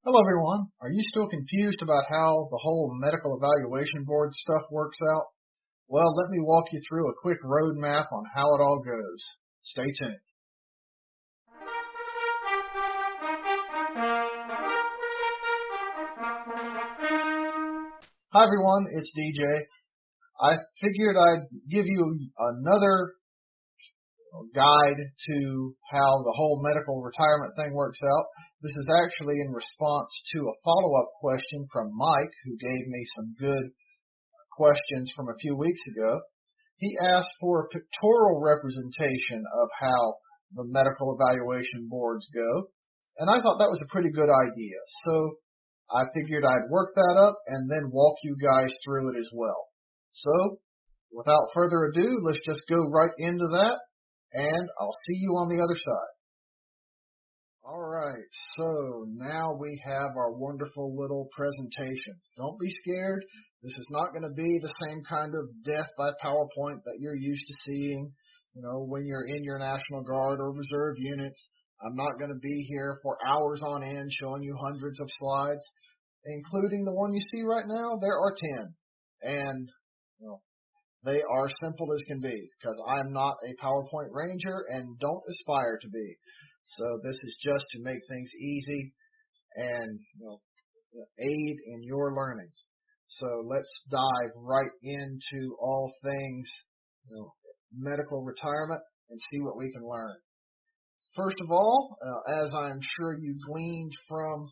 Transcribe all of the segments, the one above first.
Hello everyone. Are you still confused about how the whole medical evaluation board stuff works out? Well, let me walk you through a quick roadmap on how it all goes. Stay tuned. Hi everyone, it's DJ. I figured I'd give you another guide to how the whole medical retirement thing works out. This is actually in response to a follow-up question from Mike, who gave me some good questions from a few weeks ago. He asked for a pictorial representation of how the medical evaluation boards go, and I thought that was a pretty good idea. So I figured I'd work that up and then walk you guys through it as well. So without further ado, let's just go right into that, and I'll see you on the other side. Alright, so now we have our wonderful little presentation. Don't be scared. This is not going to be the same kind of death by PowerPoint that you're used to seeing, when you're in your National Guard or Reserve units. I'm not going to be here for hours on end showing you hundreds of slides, including the one you see right now. There are 10, and they are simple as can be, because I'm not a PowerPoint ranger and don't aspire to be. So this is just to make things easy and aid in your learning. So let's dive right into all things medical retirement and see what we can learn. First of all, as I'm sure you gleaned from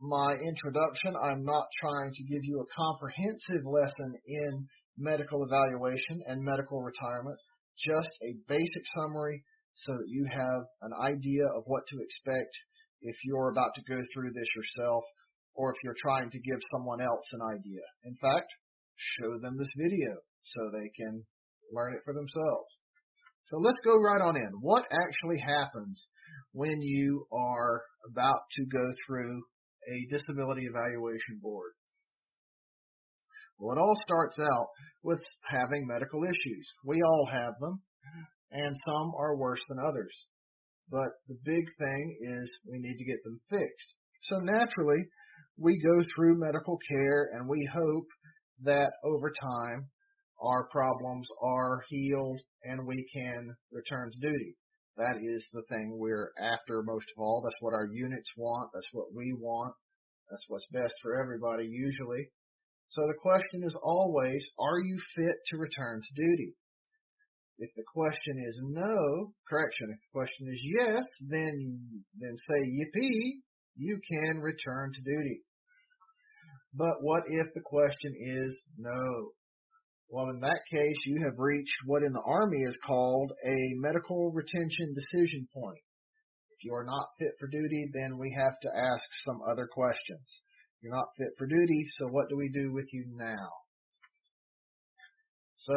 my introduction, I'm not trying to give you a comprehensive lesson in medical evaluation and medical retirement, just a basic summary so that you have an idea of what to expect if you're about to go through this yourself, or if you're trying to give someone else an idea. In fact, show them this video so they can learn it for themselves. So let's go right on in. What actually happens when you are about to go through a disability evaluation board? Well, it all starts out with having medical issues. We all have them, and some are worse than others. But the big thing is we need to get them fixed. So naturally, we go through medical care and we hope that over time our problems are healed and we can return to duty. That is the thing we're after most of all. That's what our units want. That's what we want. That's what's best for everybody usually. So the question is always, are you fit to return to duty? If the question is no, correction, if the question is yes, then say yippee, you can return to duty. But what if the question is no? Well, in that case, you have reached what in the Army is called a medical retention decision point. If you are not fit for duty, then we have to ask some other questions. You're not fit for duty, so what do we do with you now? So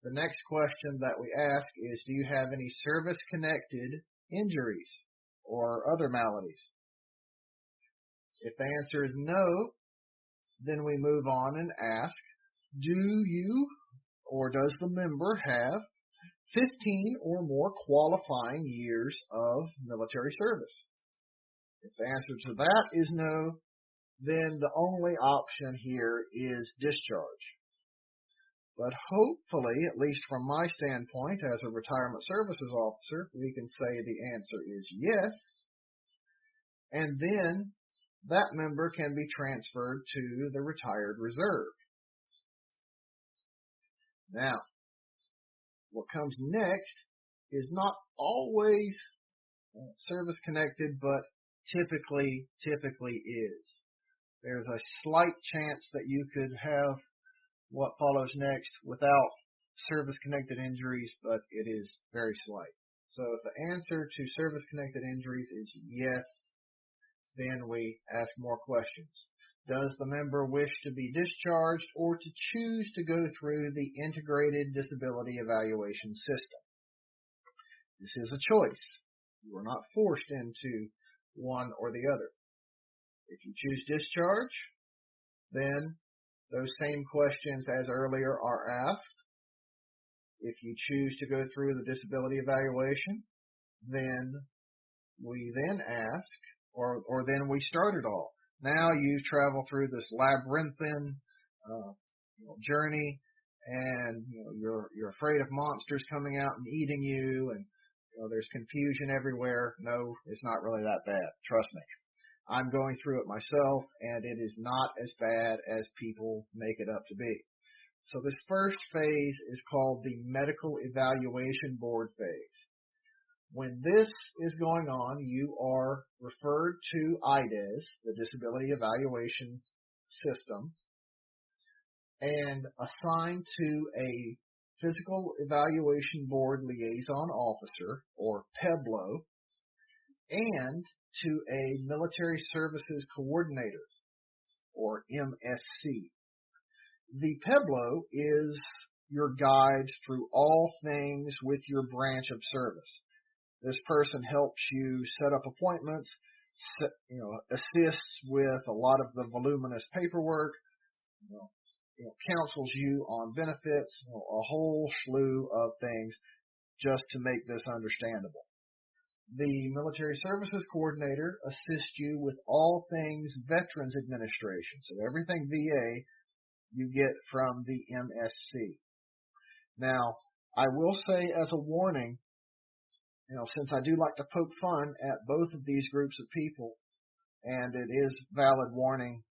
the next question that we ask is, do you have any service-connected injuries or other maladies? If the answer is no, then we move on and ask, do you or does the member have 15 or more qualifying years of military service? If the answer to that is no, then the only option here is discharge. But hopefully, at least from my standpoint as a retirement services officer, we can say the answer is yes. And then that member can be transferred to the retired reserve. Now, what comes next is not always service connected, but typically is. There's a slight chance that you could have what follows next without service-connected injuries, but it is very slight. So if the answer to service-connected injuries is yes, then we ask more questions. Does the member wish to be discharged or to choose to go through the integrated disability evaluation system? This is a choice. You are not forced into one or the other. If you choose discharge, then those same questions as earlier are asked. If you choose to go through the disability evaluation, then we then ask, or then we start it all. Now you've traveled through this labyrinthine journey, and you're afraid of monsters coming out and eating you, and there's confusion everywhere. No, it's not really that bad. Trust me. I'm going through it myself, and it is not as bad as people make it up to be. So this first phase is called the medical evaluation board phase. When this is going on, you are referred to IDES, the Disability Evaluation System, and assigned to a Physical Evaluation Board Liaison Officer, or PEBLO, and to a Military Services Coordinator, or MSC. The PEBLO is your guide through all things with your branch of service. This person helps you set up appointments, assists with a lot of the voluminous paperwork, counsels you on benefits, a whole slew of things just to make this understandable. The Military Services Coordinator assists you with all things Veterans Administration. So everything VA you get from the MSC. Now, I will say as a warning, since I do like to poke fun at both of these groups of people, and it is valid warning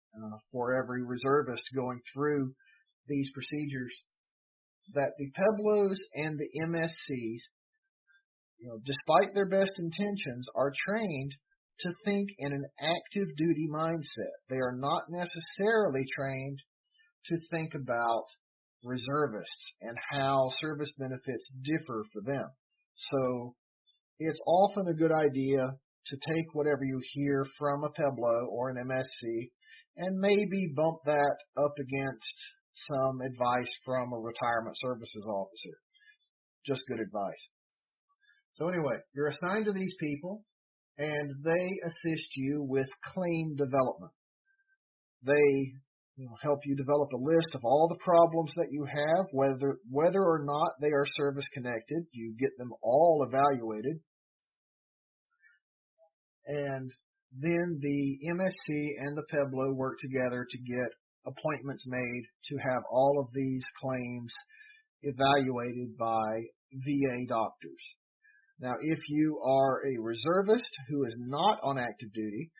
for every reservist going through these procedures, that the PEBLOs and the MSCs, despite their best intentions, are trained to think in an active duty mindset. They are not necessarily trained to think about reservists and how service benefits differ for them. So it's often a good idea to take whatever you hear from a PEBLO or an MSC and maybe bump that up against some advice from a retirement services officer. Just good advice. So anyway, you're assigned to these people, and they assist you with claim development. They help you develop a list of all the problems that you have, whether or not they are service connected. You get them all evaluated. And then the MSC and the PEBLO work together to get appointments made to have all of these claims evaluated by VA doctors. Now, if you are a reservist who is not on active duty,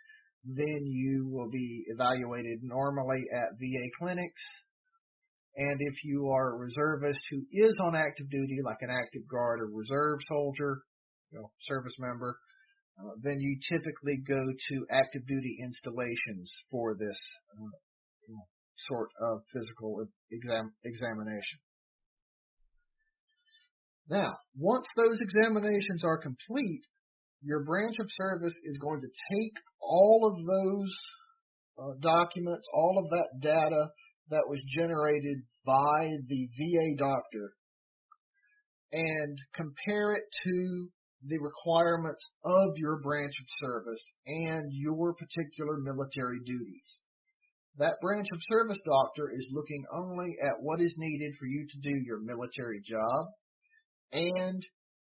then you will be evaluated normally at VA clinics. And if you are a reservist who is on active duty, like an active guard or reserve soldier, service member, then you typically go to active duty installations for this sort of physical examination. Now, once those examinations are complete, your branch of service is going to take all of those documents, all of that data that was generated by the VA doctor, and compare it to the requirements of your branch of service and your particular military duties. That branch of service doctor is looking only at what is needed for you to do your military job and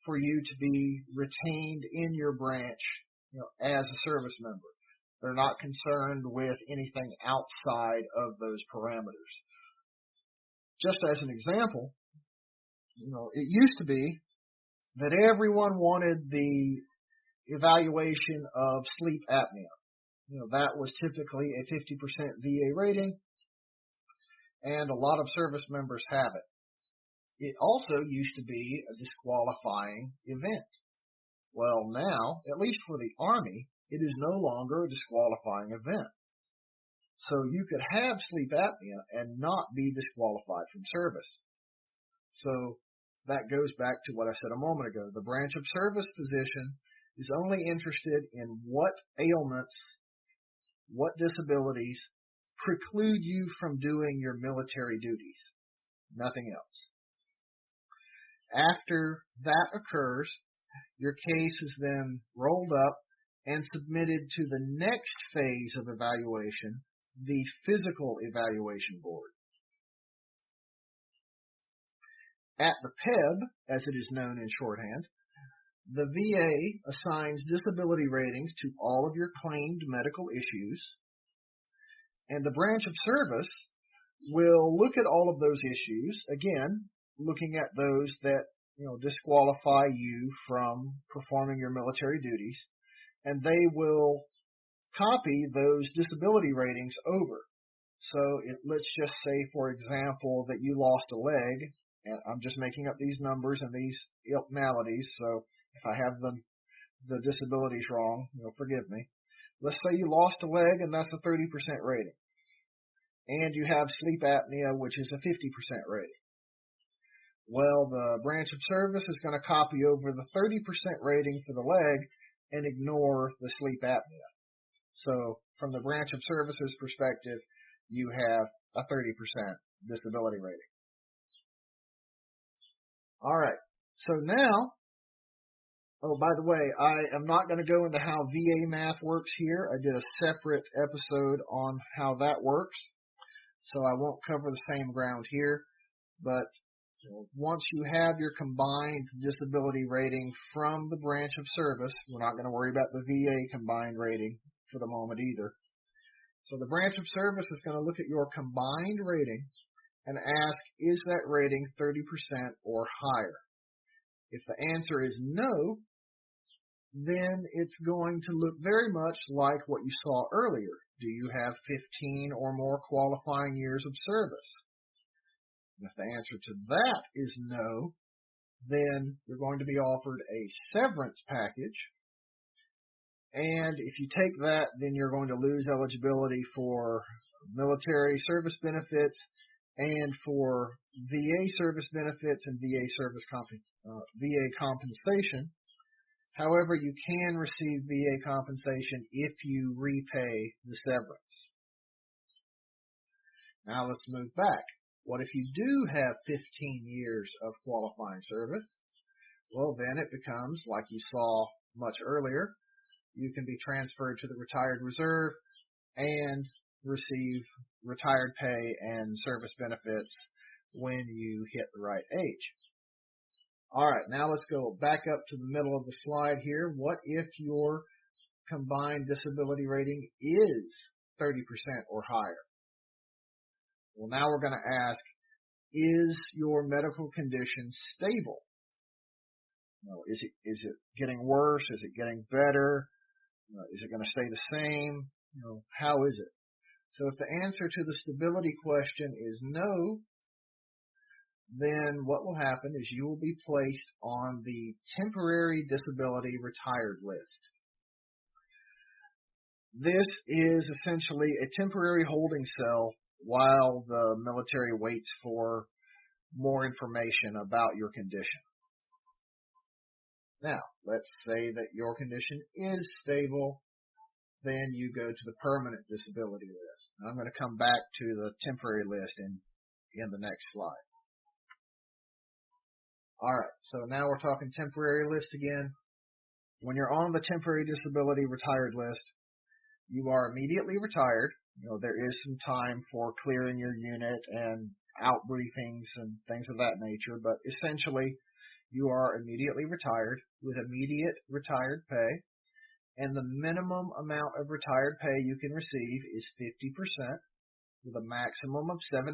for you to be retained in your branch, as a service member. They're not concerned with anything outside of those parameters. Just as an example, it used to be that everyone wanted the evaluation of sleep apnea. That was typically a 50% VA rating, and a lot of service members have it. It also used to be a disqualifying event. Well, now, at least for the Army, it is no longer a disqualifying event. So you could have sleep apnea and not be disqualified from service. So that goes back to what I said a moment ago. The branch of service physician is only interested in what ailments, what disabilities preclude you from doing your military duties. Nothing else. After that occurs, your case is then rolled up and submitted to the next phase of evaluation, the Physical Evaluation Board. At the PEB, as it is known in shorthand, the VA assigns disability ratings to all of your claimed medical issues, And the branch of service will look at all of those issues, again, looking at those that disqualify you from performing your military duties, and they will copy those disability ratings over. So let's just say, for example, that you lost a leg, and I'm just making up these numbers and these maladies, so if I have the disabilities wrong, forgive me. Let's say you lost a leg, and that's a 30% rating. And you have sleep apnea, which is a 50% rating. Well, the branch of service is going to copy over the 30% rating for the leg and ignore the sleep apnea. So from the branch of services perspective, you have a 30% disability rating. All right. So now, oh, by the way, I am not going to go into how VA math works here. I did a separate episode on how that works. So I won't cover the same ground here, but once you have your combined disability rating from the branch of service, we're not going to worry about the VA combined rating for the moment either. So the branch of service is going to look at your combined rating and ask, is that rating 30% or higher? If the answer is no, then it's going to look very much like what you saw earlier. Do you have 15 or more qualifying years of service? And if the answer to that is no, then you're going to be offered a severance package. And if you take that, then you're going to lose eligibility for military service benefits and for VA service benefits and VA compensation. However, you can receive VA compensation if you repay the severance. Now let's move back. What if you do have 15 years of qualifying service? Well, then it becomes, like you saw much earlier, you can be transferred to the retired reserve and receive retired pay and service benefits when you hit the right age. All right, now let's go back up to the middle of the slide here. What if your combined disability rating is 30% or higher? Well, now we're going to ask, is your medical condition stable? Is it getting worse? Is it getting better? Is it going to stay the same? How is it? So if the answer to the stability question is no, then what will happen is you will be placed on the temporary disability retired list. This is essentially a temporary holding cell while the military waits for more information about your condition. Now, let's say that your condition is stable, then you go to the permanent disability list. I'm going to come back to the temporary list in the next slide. All right, so now we're talking temporary list again. When you're on the temporary disability retired list, you are immediately retired. There is some time for clearing your unit and out briefings and things of that nature, but essentially you are immediately retired with immediate retired pay, and the minimum amount of retired pay you can receive is 50% with a maximum of 75%.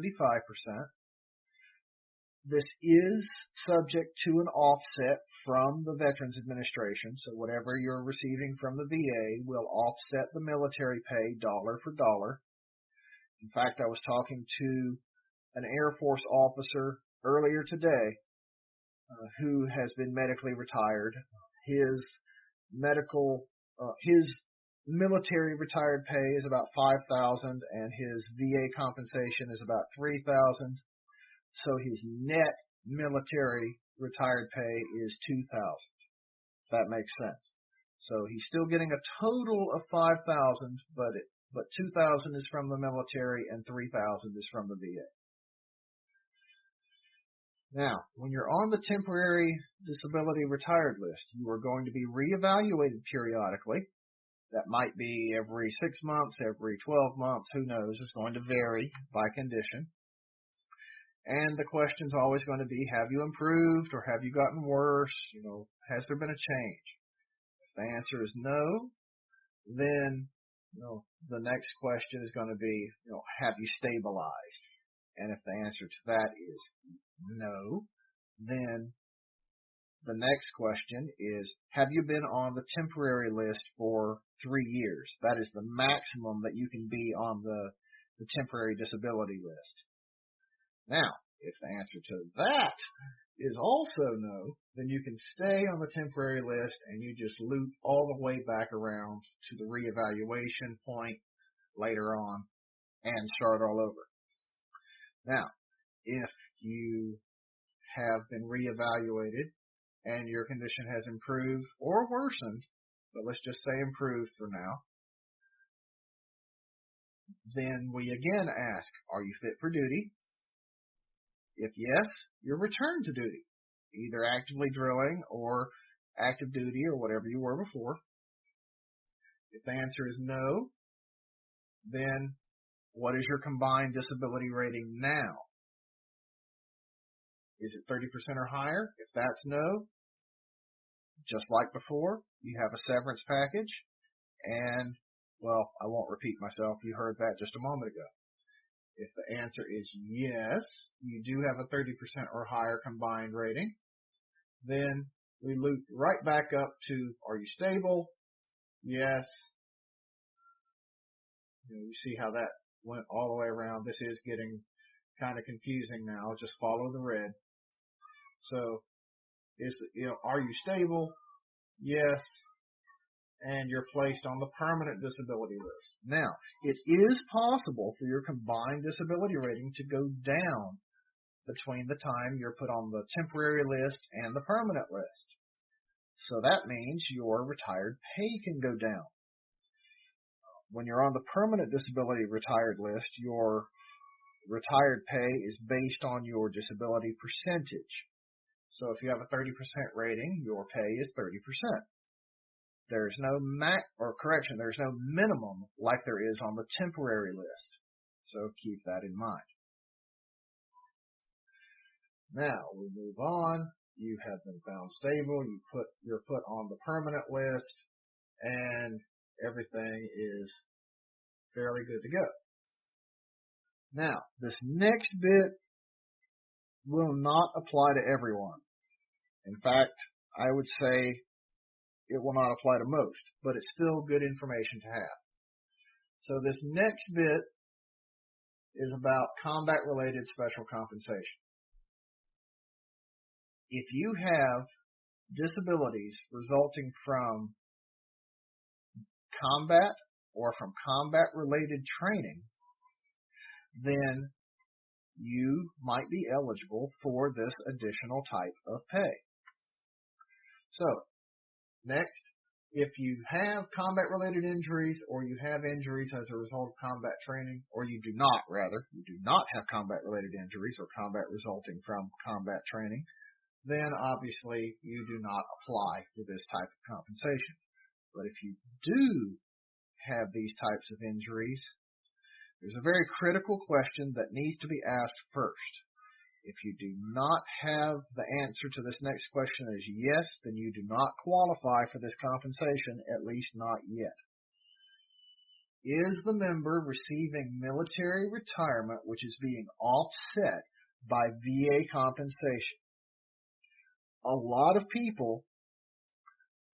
This is subject to an offset from the Veterans Administration, so whatever you're receiving from the VA will offset the military pay dollar for dollar. In fact, I was talking to an Air Force officer earlier today who has been medically retired. His military retired pay is about $5,000, and his VA compensation is about $3,000. So his net military retired pay is $2,000. If that makes sense. So he's still getting a total of $5,000, but $2,000 is from the military and $3,000 is from the VA. Now, when you're on the temporary disability retired list, you are going to be reevaluated periodically. That might be every 6 months, every 12 months, who knows. It's going to vary by condition. And the question's always going to be, have you improved or have you gotten worse? Has there been a change? If the answer is no, then The next question is going to be, have you stabilized? And if the answer to that is no, then the next question is, have you been on the temporary list for 3 years? That is the maximum that you can be on the temporary disability list. Now, if the answer to that is also no, then you can stay on the temporary list and you just loop all the way back around to the reevaluation point later on and start all over. Now, if you have been reevaluated and your condition has improved or worsened, but let's just say improved for now, then we again ask, are you fit for duty? If yes, you're returned to duty, either actively drilling or active duty or whatever you were before. If the answer is no, then what is your combined disability rating now? Is it 30% or higher? If that's no, just like before, you have a severance package, and, well, I won't repeat myself. You heard that just a moment ago. If the answer is yes, you do have a 30% or higher combined rating, then we loop right back up to, are you stable? Yes. You see how that went all the way around. This is getting kind of confusing now. Just follow the red. So, are you stable? Yes. And you're placed on the permanent disability list. Now, it is possible for your combined disability rating to go down between the time you're put on the temporary list and the permanent list. So that means your retired pay can go down. When you're on the permanent disability retired list, your retired pay is based on your disability percentage. So if you have a 30% rating, your pay is 30%. There's no there's no minimum like there is on the temporary list. So keep that in mind. Now we move on. You have been found stable. You're put on the permanent list, and everything is fairly good to go. Now, this next bit will not apply to everyone. In fact, I would say it will not apply to most, but it's still good information to have. So this next bit is about combat-related special compensation. If you have disabilities resulting from combat or from combat-related training, then you might be eligible for this additional type of pay. So, next, if you have combat-related injuries or you have injuries as a result of combat training, or you do not have combat-related injuries or combat resulting from combat training, then obviously you do not apply for this type of compensation. But if you do have these types of injuries, there's a very critical question that needs to be asked first. If you do not have the answer to this next question as yes, then you do not qualify for this compensation, at least not yet. Is the member receiving military retirement which is being offset by VA compensation? A lot of people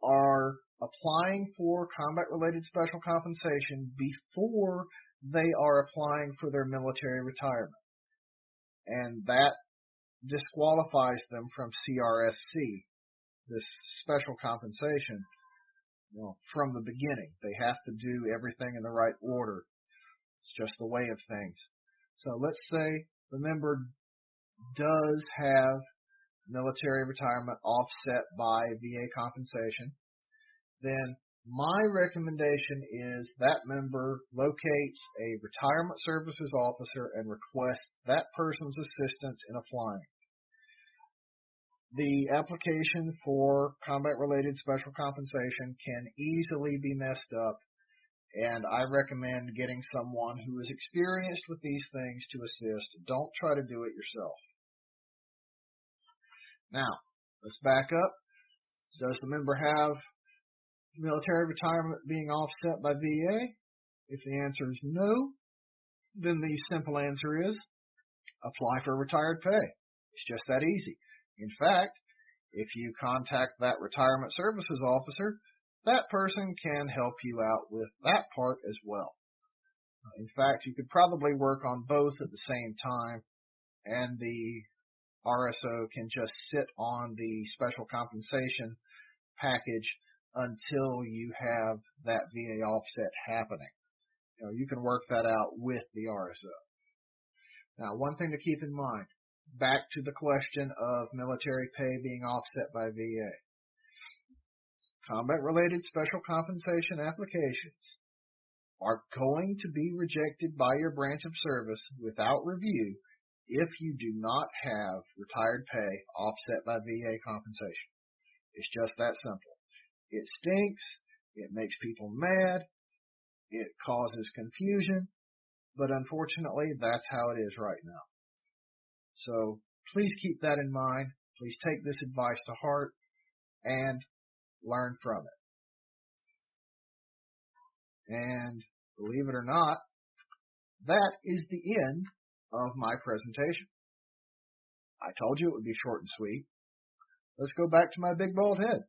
are applying for combat-related special compensation before they are applying for their military retirement. And that disqualifies them from CRSC, this special compensation, from the beginning. They have to do everything in the right order. It's just the way of things. So let's say the member does have military retirement offset by VA compensation. Then my recommendation is that member locates a retirement services officer and requests that person's assistance in applying. The application for combat-related special compensation can easily be messed up, and I recommend getting someone who is experienced with these things to assist. Don't try to do it yourself. Now, let's back up. Does the member have military retirement being offset by VA? If the answer is no, then the simple answer is apply for retired pay. It's just that easy. In fact, if you contact that retirement services officer, that person can help you out with that part as well. In fact, you could probably work on both at the same time, and the RSO can just sit on the special compensation package until you have that VA offset happening. You can work that out with the RSO. Now, one thing to keep in mind, back to the question of military pay being offset by VA. Combat-related special compensation applications are going to be rejected by your branch of service without review if you do not have retired pay offset by VA compensation. It's just that simple. It stinks. It makes people mad. It causes confusion. But unfortunately, that's how it is right now. So please keep that in mind. Please take this advice to heart and learn from it. And believe it or not, that is the end of my presentation. I told you it would be short and sweet. Let's go back to my big bald head.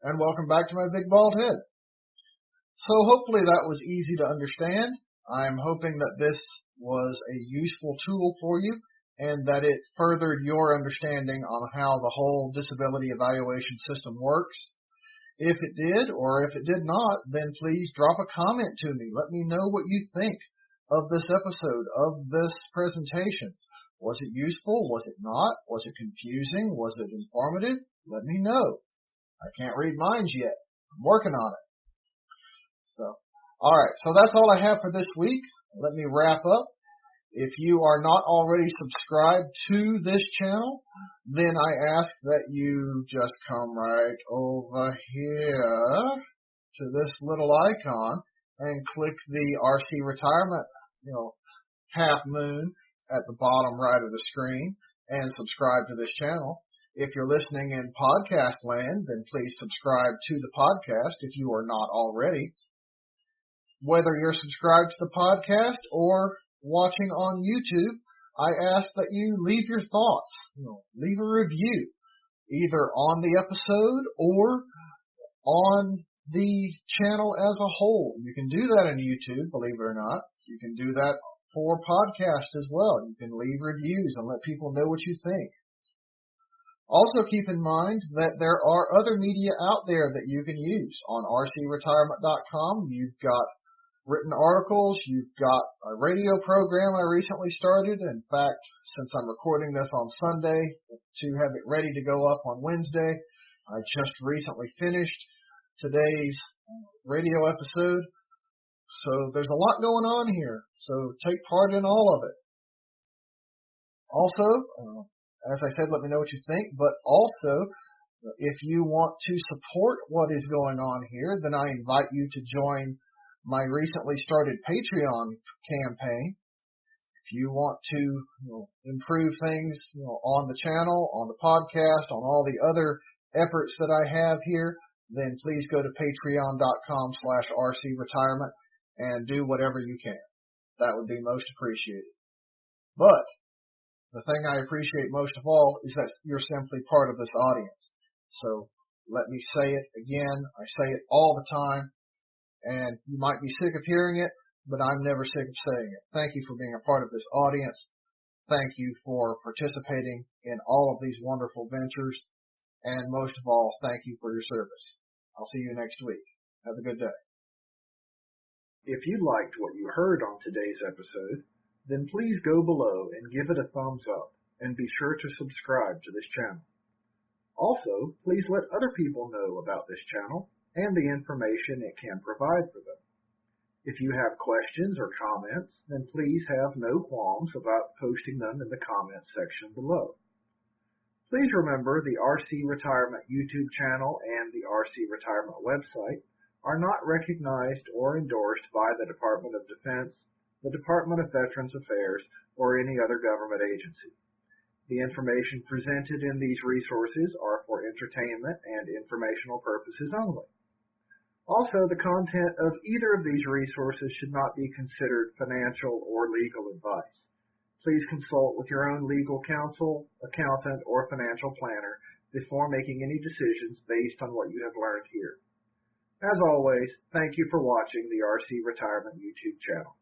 And welcome back to my big bald head. So hopefully that was easy to understand. I'm hoping that this was a useful tool for you and that it furthered your understanding on how the whole disability evaluation system works. If it did, or if it did not, then please drop a comment to me. Let me know what you think of this episode, of this presentation. Was it useful? Was it not? Was it confusing? Was it informative? Let me know. I can't read minds yet. I'm working on it. Alright, so that's all I have for this week. Let me wrap up. If you are not already subscribed to this channel, then I ask that you just come right over here to this little icon and click the RC Retirement, half moon at the bottom right of the screen and subscribe to this channel. If you're listening in podcast land, then please subscribe to the podcast if you are not already. Whether you're subscribed to the podcast or watching on YouTube, I ask that you leave your thoughts, leave a review, either on the episode or on the channel as a whole. You can do that on YouTube, believe it or not. You can do that for podcast as well. You can leave reviews and let people know what you think. Also keep in mind that there are other media out there that you can use. On rcretirement.com, you've got written articles, you've got a radio program I recently started. In fact, since I'm recording this on Sunday to have it ready to go up on Wednesday, I just recently finished today's radio episode. So there's a lot going on here. So take part in all of it. Also, as I said, let me know what you think, but also, if you want to support what is going on here, then I invite you to join my recently started Patreon campaign. If you want to improve things on the channel, on the podcast, on all the other efforts that I have here, then please go to patreon.com/rcretirement and do whatever you can. That would be most appreciated. But the thing I appreciate most of all is that you're simply part of this audience. So let me say it again. I say it all the time. And you might be sick of hearing it, but I'm never sick of saying it. Thank you for being a part of this audience. Thank you for participating in all of these wonderful ventures. And most of all, thank you for your service. I'll see you next week. Have a good day. If you liked what you heard on today's episode, then please go below and give it a thumbs up, and be sure to subscribe to this channel. Also, please let other people know about this channel and the information it can provide for them. If you have questions or comments, then please have no qualms about posting them in the comments section below. Please remember the RC Retirement YouTube channel and the RC Retirement website are not recognized or endorsed by the Department of Defense, the Department of Veterans Affairs, or any other government agency. The information presented in these resources are for entertainment and informational purposes only. Also, the content of either of these resources should not be considered financial or legal advice. Please consult with your own legal counsel, accountant, or financial planner before making any decisions based on what you have learned here. As always, thank you for watching the RC Retirement YouTube channel.